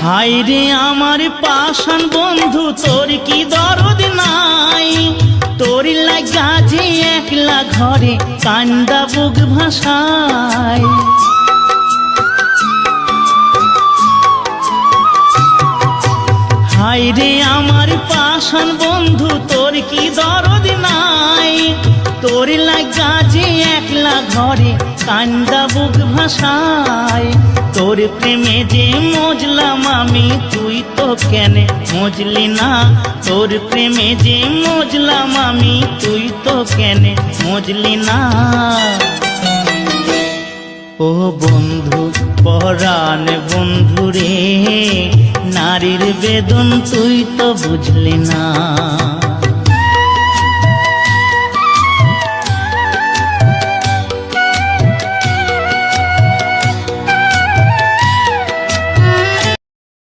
High রে আমার পাষাণ বন্ধু তোর কি দরদ নাই, তোর লাগা যে একলা ঘরে কান্দা বুক ভাষায়। হাই রে আমার পাষাণ বন্ধু তোর কি দরদ নাই, তোর লাগা যে একলা ঘরে কান্দা বুক ভাষায়। তোর প্রেমে যে মজলাম আমি তুই তো কেনে মজলি না, তোর প্রেমে যে মজলাম আমি তুই তো কেনে মজলি না। ও বন্ধু পরাণ বন্ধু রে, নারীর বেদন তুই তো বুঝলি না।